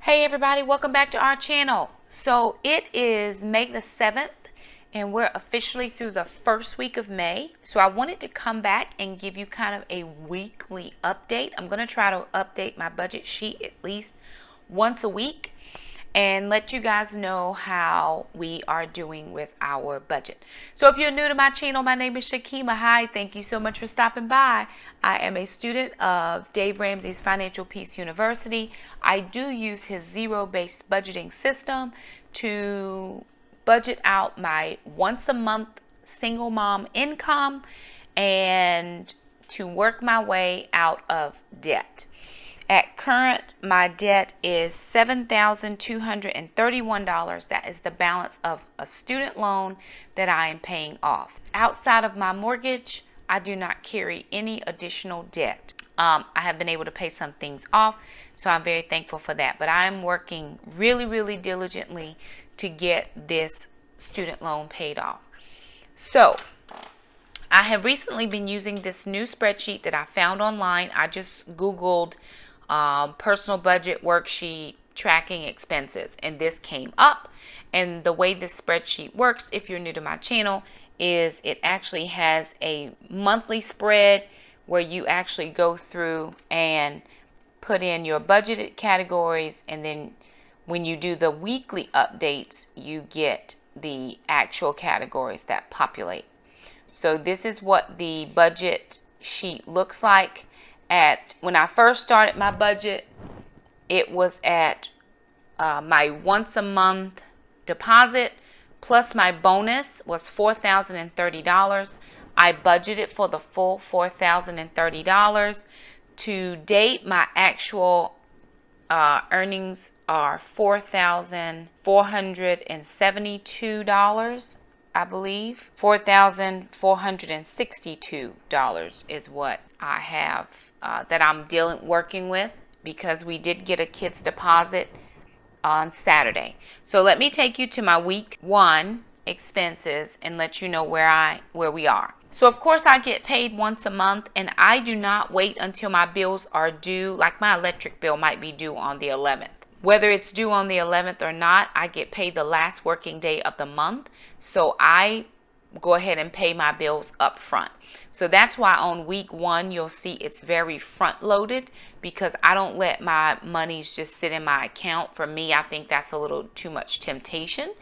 Hey everybody, welcome back to our channel. So it is May the 7th and we're officially through the first week of May. So I wanted to come back and give you kind of a weekly update. I'm going to try to update my budget sheet at least once a week and let you guys know how we are doing with our budget. So if you're new to my channel, my name is Shakema. Hi, thank you so much for stopping by. I am a student of Dave Ramsey's Financial Peace University. I do use his zero-based budgeting system to budget out my once a month single mom income and to work my way out of debt. At current, my debt is $7,231. That is the balance of a student loan that I am paying off. Outside of my mortgage, I do not carry any additional debt. I have been able to pay some things off, so I'm very thankful for that. But I'm working really diligently to get this student loan paid off. So I have recently been using this new spreadsheet that I found online. I just Googled personal budget worksheet tracking expenses, and this came up. And the way this spreadsheet works, if you're new to my channel, is it actually has a monthly spread where you actually go through and put in your budgeted categories, and then when you do the weekly updates, you get the actual categories that populate. So this is what the budget sheet looks like. When I first started my budget, it was at my once a month deposit plus my bonus was $4,030. I budgeted for the full $4,030. To date, my actual earnings are $4,472. I believe $4,462 is what I have that I'm working with, because we did get a kid's deposit on Saturday. So let me take you to my week one expenses and let you know where we are. So of course I get paid once a month, and I do not wait until my bills are due. Like my electric bill might be due on the 11th. Whether it's due on the 11th or not, I get paid the last working day of the month. So I go ahead and pay my bills up front. So that's why on week one, you'll see it's very front loaded, because I don't let my monies just sit in my account. For me, I think that's a little too much temptation.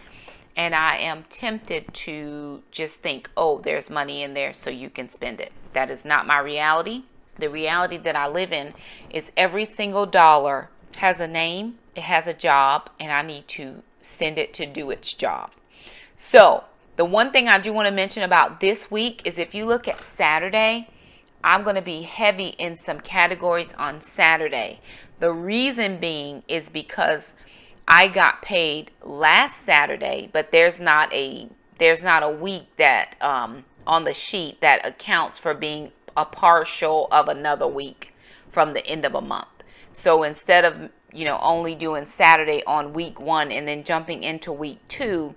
And I am tempted to just think, oh, there's money in there so you can spend it. That is not my reality. The reality that I live in is every single dollar has a name, it has a job, and I need to send it to do its job. So the one thing I do want to mention about this week is, if you look at Saturday, I'm going to be heavy in some categories on Saturday. The reason being is because I got paid last Saturday, but there's not a week that on the sheet that accounts for being a partial of another week from the end of a month. So instead of only doing Saturday on week one and then jumping into week two,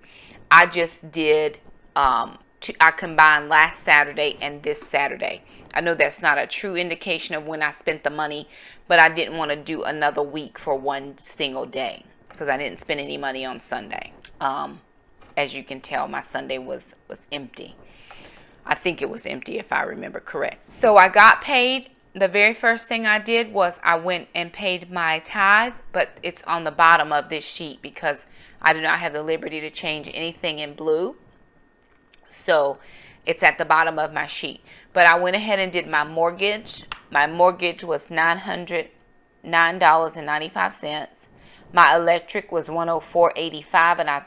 I just did I combined last Saturday and this Saturday. I know that's not a true indication of when I spent the money, but I didn't want to do another week for one single day, because I didn't spend any money on Sunday. As you can tell, my Sunday was empty. I think it was empty if I remember correct. So I got paid. The very first thing I did was I went and paid my tithe, but it's on the bottom of this sheet because I do not have the liberty to change anything in blue. So it's at the bottom of my sheet. But I went ahead and did my mortgage. My mortgage was $909.95. My electric was $104.85, and I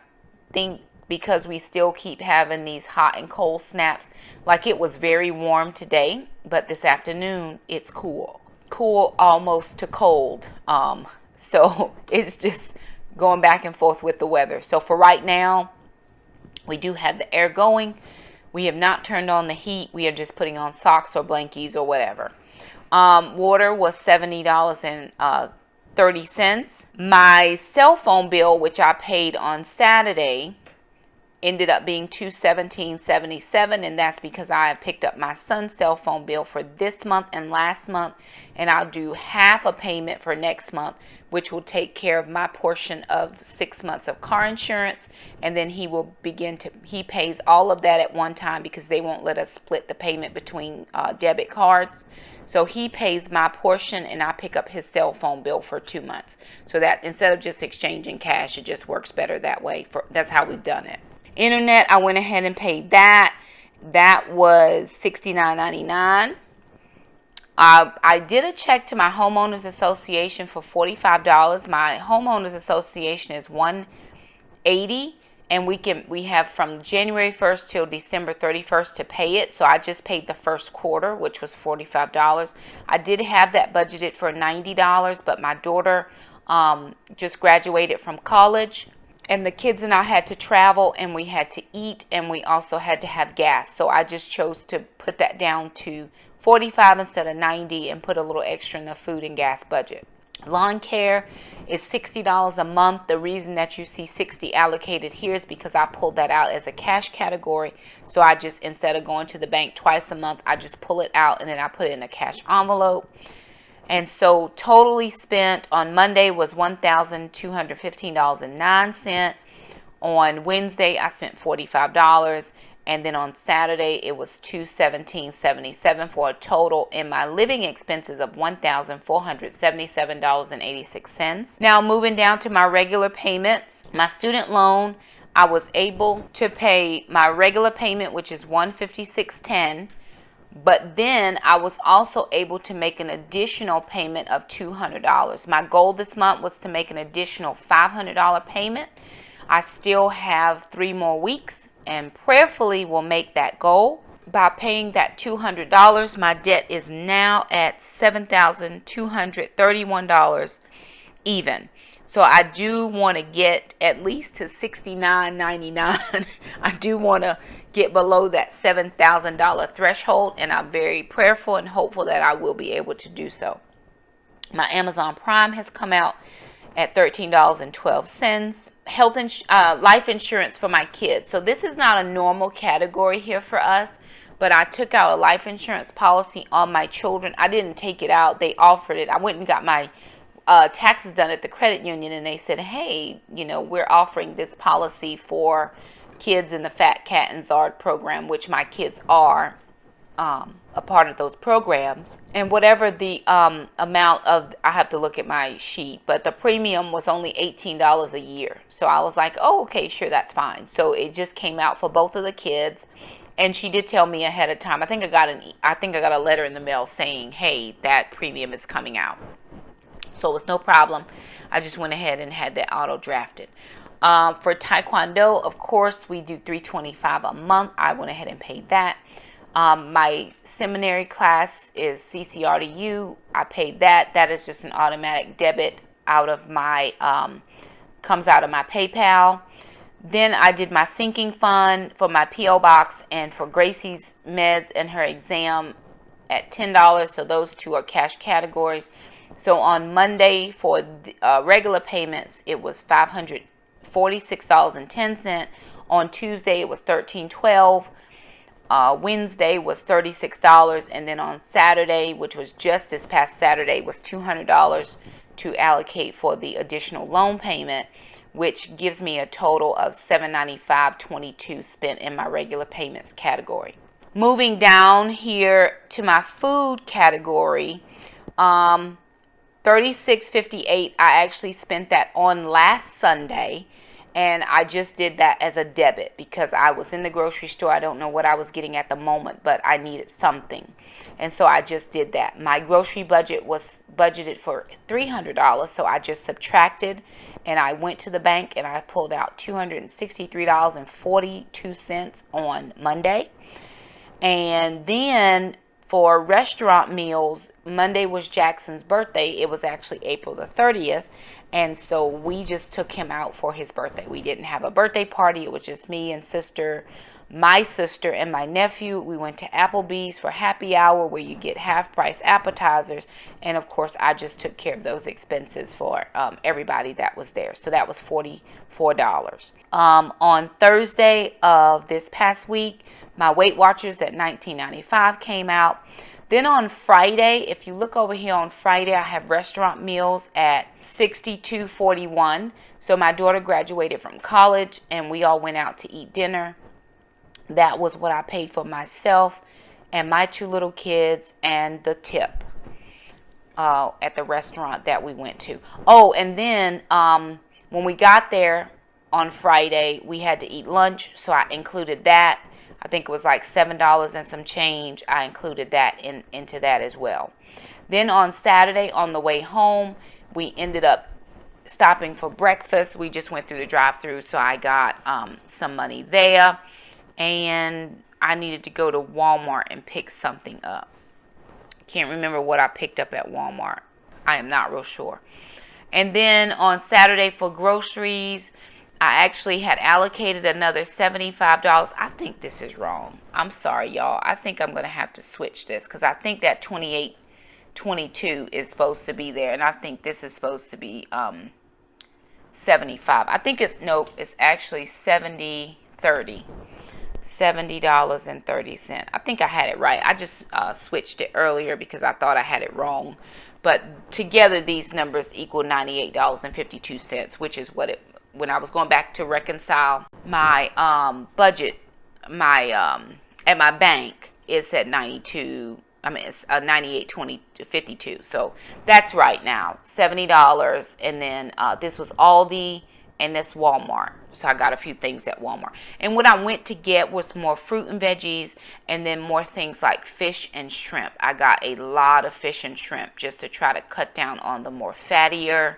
think because we still keep having these hot and cold snaps, like it was very warm today, but this afternoon it's cool almost to cold. So it's just going back and forth with the weather. So for right now, we do have the air going. We have not turned on the heat. We are just putting on socks or blankies or whatever. Water was $70.30. My cell phone bill, which I paid on Saturday, ended up being $217.77, and that's because I have picked up my son's cell phone bill for this month and last month, and I'll do half a payment for next month, which will take care of my portion of 6 months of car insurance, and then he pays all of that at one time because they won't let us split the payment between debit cards. So he pays my portion, and I pick up his cell phone bill for 2 months. So that instead of just exchanging cash, it just works better that way. That's how we've done it. Internet, I went ahead and paid that. That was $69.99. I did a check to my homeowners association for $45. My homeowners association is $180, and we have from January 1st till December 31st to pay it. So I just paid the first quarter, which was $45. I did have that budgeted for $90, but my daughter just graduated from college, and the kids and I had to travel, and we had to eat, and we also had to have gas. So I just chose to put that down to $45 instead of $90 and put a little extra in the food and gas budget. Lawn care is $60 a month. The reason that you see $60 allocated here is because I pulled that out as a cash category. So I just, instead of going to the bank twice a month, I just pull it out and then I put it in a cash envelope. And so totally spent on Monday was $1,215.09. On Wednesday, I spent $45. And then on Saturday, it was $217.77 for a total in my living expenses of $1,477.86. Now moving down to my regular payments, my student loan, I was able to pay my regular payment, which is $156.10. But then I was also able to make an additional payment of $200. My goal this month was to make an additional $500 payment. I still have 3 more weeks, and prayerfully will make that goal. By paying that $200, my debt is now at $7,231 even. So I do want to get at least to $69.99. I do want to get below that $7,000 threshold, and I'm very prayerful and hopeful that I will be able to do so. My Amazon Prime has come out at $13.12. Life insurance for my kids. So this is not a normal category here for us, but I took out a life insurance policy on my children. I didn't take it out. They offered it. I went and got my taxes done at the credit union, and they said, hey, we're offering this policy for kids in the Fat Cat and Zard program, which my kids are a part of those programs. And whatever the amount of, I have to look at my sheet, but the premium was only $18 a year. So I was like, oh, okay, sure, that's fine. So it just came out for both of the kids. And she did tell me ahead of time. I think I got a letter in the mail saying, hey, that premium is coming out. So it was no problem. I just went ahead and had that auto drafted. For Taekwondo, of course, we do $325 a month. I went ahead and paid that. My seminary class is CCRTU. I paid that. That is just an automatic debit out of my, comes out of my PayPal. Then I did my sinking fund for my P.O. box and for Gracie's meds and her exam at $10. So those two are cash categories. So on Monday for regular payments, it was $546.10. On Tuesday, it was $13.12. Wednesday was $36, and then on Saturday, which was just this past Saturday, was $200 to allocate for the additional loan payment, which gives me a total of $795.22 spent in my regular payments category. Moving down here to my food category, $36.58. I actually spent that on last Sunday. And I just did that as a debit because I was in the grocery store. I don't know what I was getting at the moment, but I needed something. And so I just did that. My grocery budget was budgeted for $300. So I just subtracted and I went to the bank and I pulled out $263.42 on Monday. And then for restaurant meals, Monday was Jackson's birthday. It was actually April the 30th. And so we just took him out for his birthday. We didn't have a birthday party. It was just me and sister, my sister and my nephew. We went to Applebee's for happy hour, where you get half price appetizers. And of course, I just took care of those expenses for everybody that was there. So that was $44. On Thursday of this past week, my Weight Watchers at $19.95 came out. Then on Friday, if you look over here on Friday, I have restaurant meals at $62.41. So my daughter graduated from college and we all went out to eat dinner. That was what I paid for myself and my 2 little kids, and the tip at the restaurant that we went to. Oh, and then when we got there on Friday, we had to eat lunch, so I included that. I think it was like $7 and some change. I included that into that as well. Then on Saturday, on the way home, we ended up stopping for breakfast. We just went through the drive-thru, so I got some money there. And I needed to go to Walmart and pick something up. Can't remember what I picked up at Walmart. I am not real sure. And then on Saturday for groceries, I actually had allocated another $75. I think this is wrong. I'm sorry, y'all. I think I'm going to have to switch this, because I think that 28.22 is supposed to be there, and I think this is supposed to be 75. I think it's actually 70.30. $70.30. I think I had it right. I just switched it earlier because I thought I had it wrong. But together, these numbers equal $98.52, which is what when I was going back to reconcile my budget, at my bank, it's at 92. I mean, it's 98.52. So that's right now, $70. And then this was Aldi, and this Walmart. So I got a few things at Walmart. And what I went to get was more fruit and veggies, and then more things like fish and shrimp. I got a lot of fish and shrimp just to try to cut down on the more fattier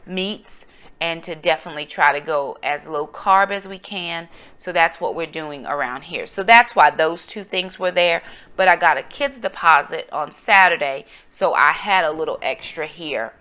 meats, and to definitely try to go as low carb as we can. So that's what we're doing around here. So that's why those 2 things were there. But I got a kid's deposit on Saturday, so I had a little extra here.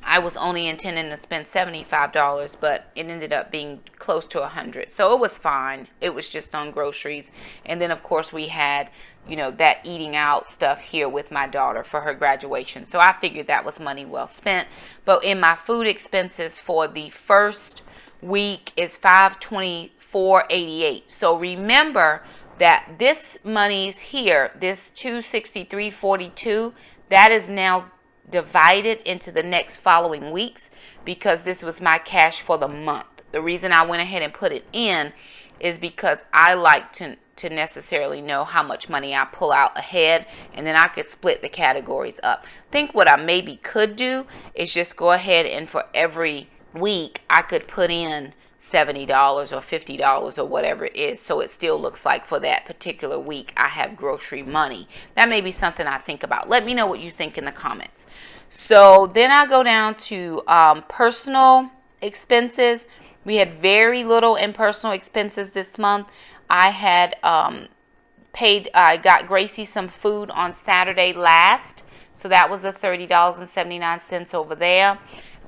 I was only intending to spend $75, but it ended up being close to $100. So it was fine. It was just on groceries. And then, of course, we had, that eating out stuff here with my daughter for her graduation. So I figured that was money well spent. But in my food expenses for the first week is $524.88. So remember that this money's here, this $263.42, that is now divided into the next following weeks, because this was my cash for the month. The reason I went ahead and put it in is because I like to necessarily know how much money I pull out ahead, and then I could split the categories up. I think what I maybe could do is just go ahead and for every week I could put in $70 or $50 or whatever it is, so it still looks like for that particular week I have grocery money. That may be something I think about. Let me know what you think in the comments. So then I go down to personal expenses. We had very little in personal expenses this month. I had I got Gracie some food on Saturday last, so that was a $30.79 over there.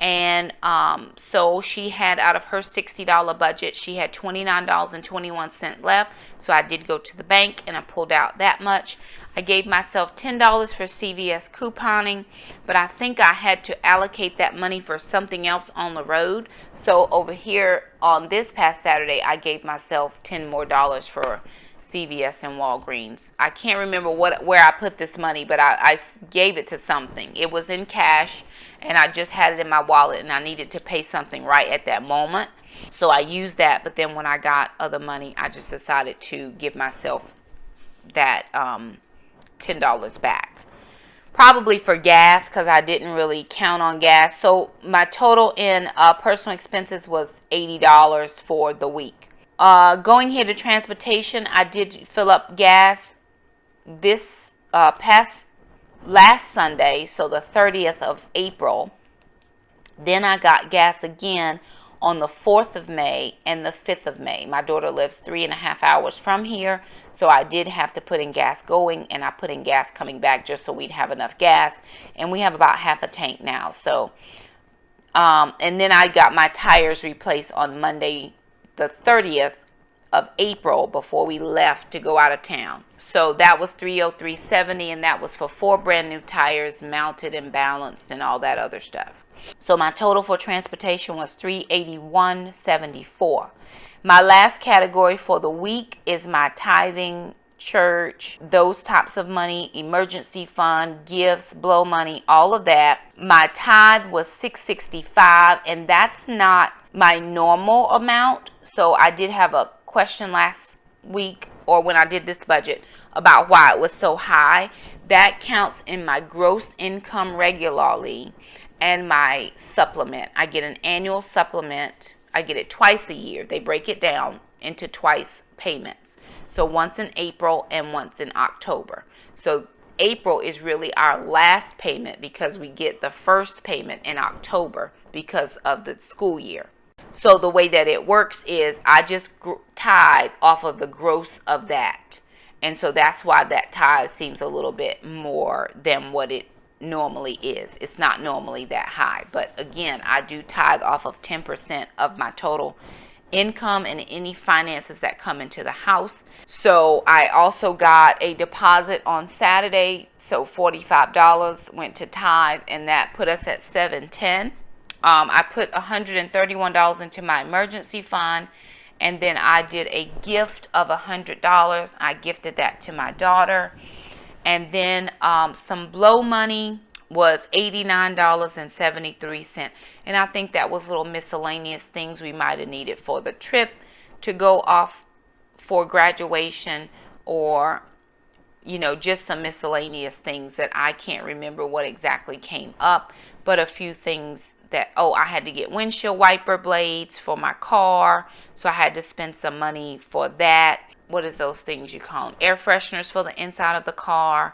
And so she had, out of her $60 budget, she had $29.21 left. So I did go to the bank and I pulled out that much. I gave myself $10 for CVS couponing, but I think I had to allocate that money for something else on the road. So over here on this past Saturday, I gave myself $10 more for CVS and Walgreens. I can't remember where I put this money, but I gave it to something. It was in cash, and I just had it in my wallet, and I needed to pay something right at that moment. So I used that, but then when I got other money, I just decided to give myself that $10 back. Probably for gas, because I didn't really count on gas. So my total in personal expenses was $80 for the week. Going here to transportation, I did fill up gas this last Sunday, so the 30th of April. Then I got gas again on the 4th of May and the 5th of May. My daughter lives 3.5 hours from here, so I did have to put in gas going, and I put in gas coming back just so we'd have enough gas, and we have about half a tank now. So, and then I got my tires replaced on Monday the 30th of April before we left to go out of town. So that was $303.70, and that was for 4 brand new tires, mounted and balanced and all that other stuff. So my total for transportation was $381.74. My last category for the week is my tithing, church, those types of money, emergency fund, gifts, blow money, all of that. My tithe was $665, and that's not my normal amount. So I did have a question last week, or when I did this budget, about why it was so high. That counts in my gross income regularly and my supplement. I get an annual supplement. I get it twice a year. They break it down into twice payments. So once in April and once in October. So April is really our last payment because we get the first payment in October because of the school year. So the way that it works is I just tithe off of the gross of that. And so that's why that tithe seems a little bit more than what it normally is. It's not normally that high. But again, I do tithe off of 10% of my total income and any finances that come into the house. So I also got a deposit on Saturday, so $45 went to tithe, and that put us at $710. I put $131 into my emergency fund, and then I did a gift of $100. I gifted that to my daughter, and then some blow money was $89.73, and I think that was little miscellaneous things we might have needed for the trip to go off for graduation, or just some miscellaneous things that I can't remember what exactly came up, but a few things that I had to get windshield wiper blades for my car, so I had to spend some money for that. What is those things you call them? Air fresheners for the inside of the car.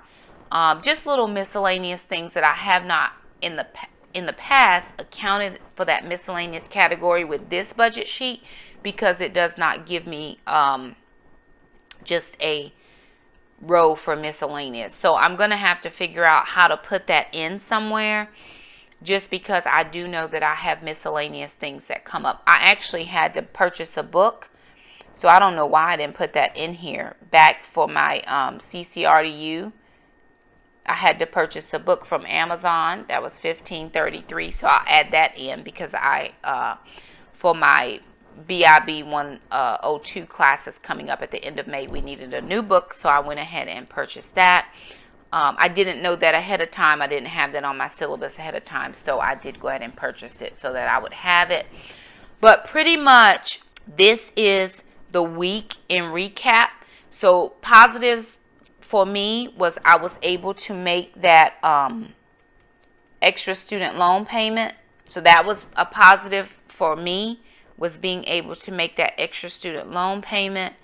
Just little miscellaneous things that I have not in the past accounted for that miscellaneous category with this budget sheet, because it does not give me just a row for miscellaneous. So I'm going to have to figure out how to put that in somewhere, just because I do know that I have miscellaneous things that come up. I actually had to purchase a book, so I don't know why I didn't put that in here. Back for my CCRDU, I had to purchase a book from Amazon. That was $15.33, so I'll add that in because for my BIB 102 classes coming up at the end of May, we needed a new book, so I went ahead and purchased that. I didn't know that ahead of time. I didn't have that on my syllabus ahead of time, so I did go ahead and purchase it so that I would have it. But pretty much, this is the week in recap. So positives for me was I was able to make that extra student loan payment. So that was a positive for me, was being able to make that extra student loan payment.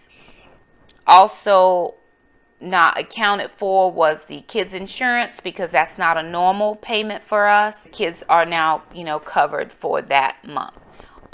Also not accounted for was the kids insurance, because that's not a normal payment for us. Kids are now, covered for that month.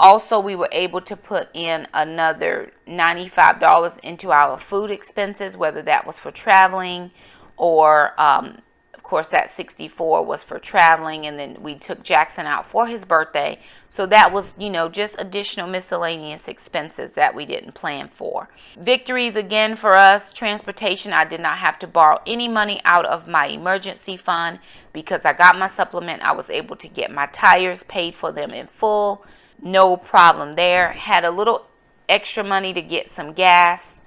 Also, we were able to put in another $95 into our food expenses, whether that was for traveling or, of course, that $64 was for traveling. And then we took Jackson out for his birthday. So that was, just additional miscellaneous expenses that we didn't plan for. Victories again for us. Transportation, I did not have to borrow any money out of my emergency fund because I got my supplement. I was able to get my tires, paid for them in full. No problem there. Had a little extra money to get some gas,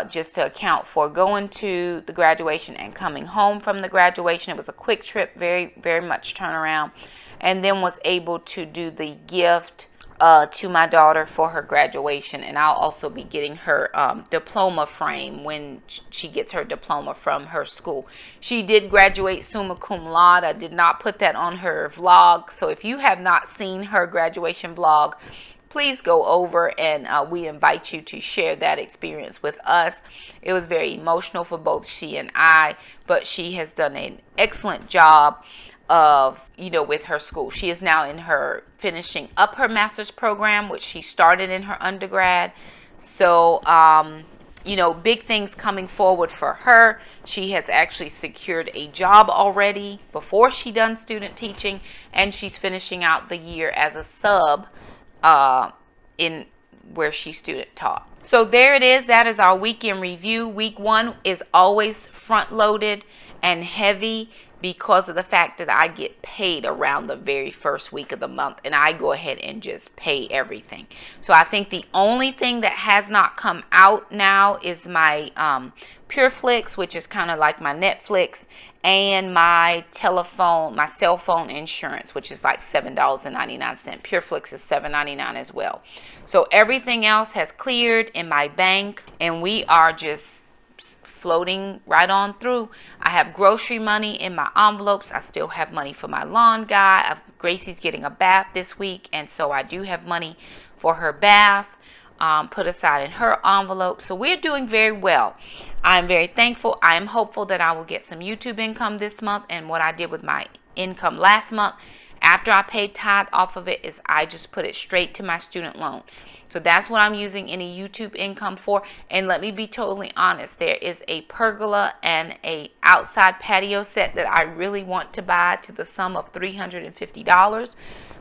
just to account for going to the graduation and coming home from the graduation. It was a quick trip, very, very much turnaround. And then was able to do the gift to my daughter for her graduation. And I'll also be getting her diploma frame when she gets her diploma from her school. She did graduate summa cum laude. I did not put that on her vlog. So if you have not seen her graduation vlog, please go over, and we invite you to share that experience with us. It was very emotional for both she and I, but she has done an excellent job of, with her school. She is now in her finishing up her master's program, which she started in her undergrad. So, big things coming forward for her. She has actually secured a job already before she done student teaching, and she's finishing out the year as a sub in where she student taught. So there it is. That is our week in review. Week 1 is always front loaded and heavy because of the fact that I get paid around the very first week of the month, and I go ahead and just pay everything. So I think the only thing that has not come out now is my PureFlix, which is kind of like my Netflix, and my cell phone insurance, which is like $7.99. PureFlix is $7.99 as well. So everything else has cleared in my bank, and we are just floating right on through. I have grocery money in my envelopes. I still have money for my lawn guy. Gracie's getting a bath this week, and so I do have money for her bath put aside in her envelope. So we're doing very well. I'm very thankful. I am hopeful that I will get some YouTube income this month, and what I did with my income last month after I paid tithe off of it is I just put it straight to my student loan. So that's what I'm using any YouTube income for. And let me be totally honest, there is a pergola and a outside patio set that I really want to buy to the sum of $350,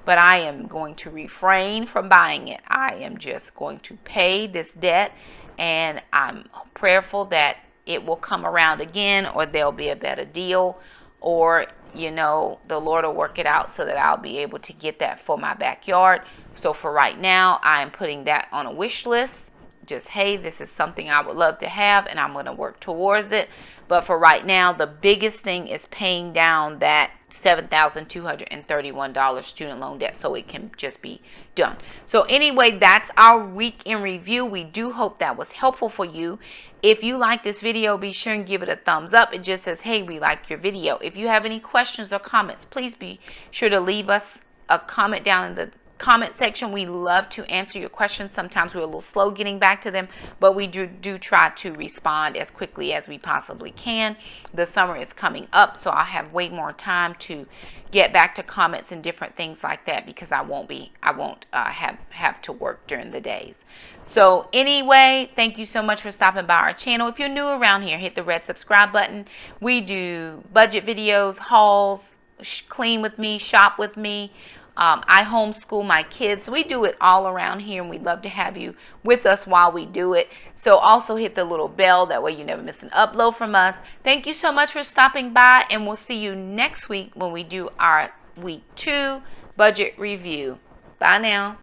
but I am going to refrain from buying it. I am just going to pay this debt, and I'm prayerful that it will come around again, or there'll be a better deal, or the Lord will work it out so that I'll be able to get that for my backyard. So for right now, I am putting that on a wish list. Just, hey, this is something I would love to have, and I'm going to work towards it. But for right now, the biggest thing is paying down that $7,231 student loan debt so it can just be done. So anyway, that's our week in review. We do hope that was helpful for you. If you like this video, be sure and give it a thumbs up. It just says, hey, we liked your video. If you have any questions or comments, please be sure to leave us a comment down in the comment section. We love to answer your questions. Sometimes we're a little slow getting back to them, but we do try to respond as quickly as we possibly can. The summer is coming up, so I'll have way more time to get back to comments and different things like that, because I won't have to work during the days. So anyway, thank you so much for stopping by our channel. If you're new around here, hit the red subscribe button. We do budget videos, hauls, clean with me, shop with me. I homeschool my kids. We do it all around here, and we'd love to have you with us while we do it. So also hit the little bell. That way you never miss an upload from us. Thank you so much for stopping by, and we'll see you next week when we do our week 2 budget review. Bye now.